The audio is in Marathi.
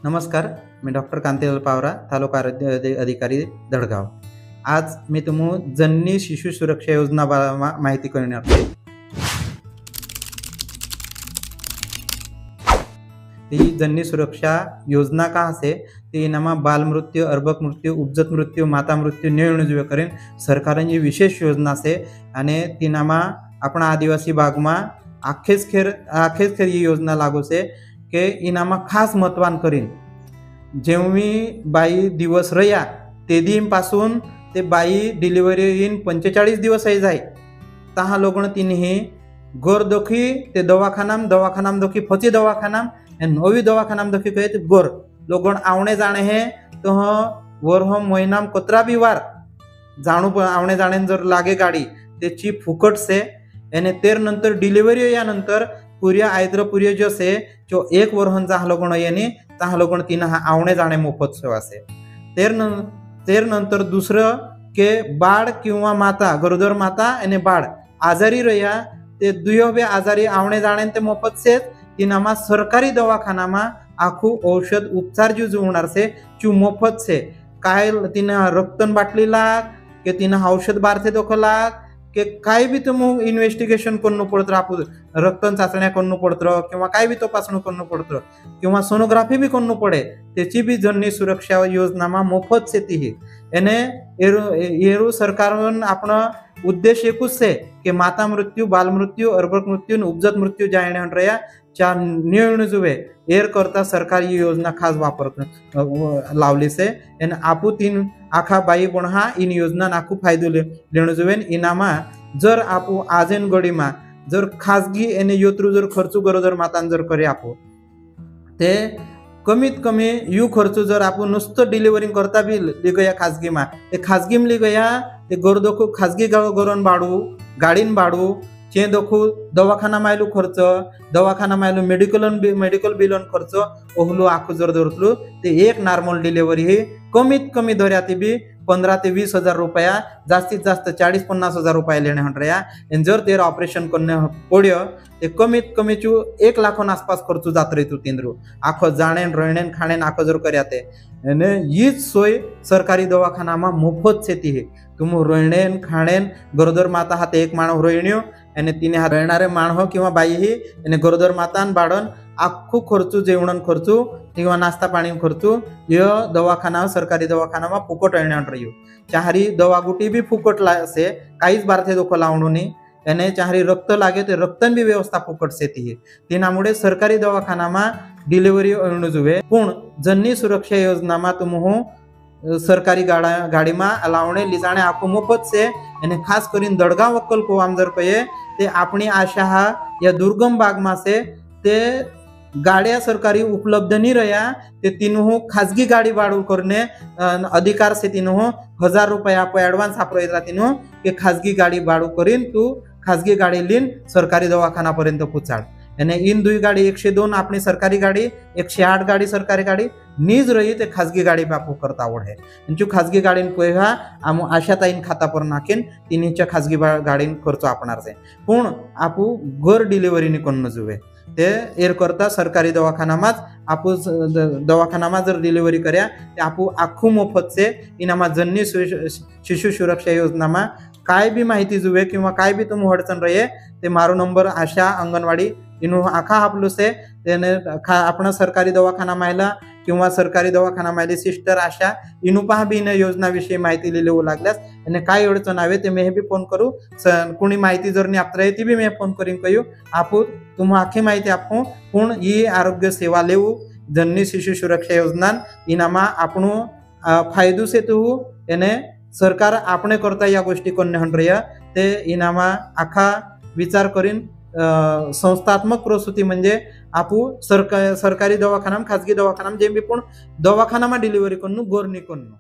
नमस्कार, मी डॉक्टर कांतीलाल पावरा, तालुका आरोग्य अधिकारी दडगाव। आज मी तुम्हाला जननी शिशु सुरक्षा योजना माहिती करणार आहे। ही जननी सुरक्षा योजना का असे ते इनामा बाल मृत्यू, अर्भक मृत्यू, उपजत मृत्यू, माता मृत्यू नियंत्रण करेन सरकारची विशेष योजना से आणि तिनामा आपण आदिवासी भागमा आखेच खेर ही योजना लागू से के इनामा खास मतवान करीन। जेव्हा बाई दिवस रया ते दिन पासून ते बाई डिलिव्हरी इन 45 दिवस आहे जाय तहा लोगण तिने गोरदोखी ते दवाखानाम दोखी फची दवाखानाम नवी दवाखानाम दोखी कहे ते गोर लोगण आवणे जाणे है तो वरहम महिनाम कतरा भी वार जाणू आवणे जाणे जर लागे गाडी त्याची फुकट से याने तेर नंतर डिलिव्हरी या नंतर पुरिया आयद्र पुरिया जो से जो एक वर्हन जा लोगण यानी तहा लोगण तीन आवणे जाणे मोफत सेवा से तेर नंतर दुसरं के बाळ किंवा माता गरोदर माता आणि बाळ आजारी रया ते दुयोबे आजारी आवणे जाणे ते मोफत से तिनामा सरकारी दवाखानामा आखू औषध उपचार जो होणार से चू मोफत से काय तिना रक्तन बाटली लाग के तिना औषध बारथे दोखला के काय भी तुम इन्व्हेस्टिगेशन करणं पडत आपण रक्तन चाचण्या करणं पडतं किंवा काय भी तपासणं करणं पडतं किंवा सोनोग्राफी भी करणं पडे त्याची भी जननी सुरक्षा योजनामा मोफत से ती एने एरू सरकारन आपण उद्देश एकूच से कि माता मृत्यू, बाल मृत्यू, अर्भक मृत्यू, उपजत मृत्यू जाणे रया च्या नियण जुवे एर करता सरकारी योजना खास वापर लावली से एन आपू तीन आखा बाई बणहा इन योजना नाखू फायदो लेण जुवेन इनामा जर आपू आजेन गडीमा जर खाजगी एने योत्रु जर खर्च गरोदर मातान जर करे आपू ते कमीत कमी यू खर्च जर आपण नुसतं डिलिव्हरिंग करता बी लिगया खाजगीमा ते खाजगीम लिगया ते गोरदोखू खाजगी गरण बाडू गाडीन बाडू चे दोखू दवाखाना मायलू खर्च दवाखाना मायलू मेडिकल बिलन खर्च ओहलू आखू जर धरतलू ते एक नॉर्मल डिलिव्हरी ही कमीत कमी दर्याती बी 15 ते 20 हजार रुपया जास्तीत जास्त 40-50 हजार रुपये लेणे हंड्रया जर तेर ऑपरेशन करणे पड्यो ते कमीत कमी 1 लाखों आसपास खर्च जात रही तू तिंद्रू आखो जाणेन रहणेन खाणेन आखो जर कर्याते हीच सोय सरकारी दवाखानामा मोफत से ती तुम रहणेन खाणेन गरोदर माता हाते एक माणव रोहिण्यो आणि तिने हा रहणारे माणव किंवा बाई ही आणि गरोदर मातान बाळन आखू खर्च जेवण खर्च किंवा नाश्ता पाणी खर्च यो दवाखाना सरकारी दवाखानामा फुकट येणार रहियो चाहरी दवा गुटी भी फुकट से काहीच बारथे दोखो लावणूनी याने चाहरी रक्त लागे ते रक्तन भी व्यवस्था फुकट से ती तिनामुळे सरकारी दवाखानामा डिलिव्हरी अणू जुवे पण जननी सुरक्षा योजनामा तुमहू सरकारी गाडीमा लावणे लिजाणे आखो मोफत से याने खास करीन दडगाव वक्कल कोवाम जर कहे ते अपनी आशा हा या दुर्गम भागमा से ते गाड्या सरकारी उपलब्ध नहीं रहा ते तीनों खाजगी गाड़ी बाड़ू करने अधिकार से तीनों 1000 रुपये आप एडवांस आप तीनों के खाजगी गाड़ी बाड़ू करीन तू खाजगी गाड़ी लीन सरकारी दवाखाना पर्यंत पुचाड़ यानी इन दुई गाड़ी 102 अपनी सरकारी गाड़ी 108 गाड़ी सरकारी गाड़ी नीज रही ते खाजगी गाड़ी बापू करता आवड है जो खाजगी गाड़ी पैसा आम आशाताईन खाता पर नाखेन तिनीच्या खाजगी गाड़ी खर्च आपणार से पण आपू घर डिलिव्हरी नि करून जुवे ते एर करता सरकारी दवाखानामाच आपू दवाखानामा जर डिलिव्हरी कर्या ते आपू आखू मोफत से इनामा जननी शिशु सुरक्षा योजनामा काय भी माहिती जुवे किंवा काय भी तुम अडचण रहे ते मारो नंबर आशा अंगणवाडी इनु आखा आपलू से आपण सरकारी दवाखाना मायला किंवा सरकारी दवाखाना मायली सिस्टर आशा इनु पहा बी योजना विषयी माहिती लिहिलेऊ लागल्यास आणि काय अडचण आवे ते मी भी फोन करू कुणी माहिती जर नाही आपल्या ती भी मी फोन करीन कयू आपू तुम आखी माहिती आपू पण ही आरोग्य सेवा लेऊ जननी शिशु सुरक्षा योजना इनामा आपण फायदो से तू याने सरकार आपणे करता या गोष्टी करणे हंड्रया ते इनामा आखा विचार करीन संस्थात्मक प्रसूती म्हणजे आपू सरकारी दवाखाना खाजगी दवाखाना जे भी पण दवाखानामा डिलिव्हरी करणं गोरणी करणं।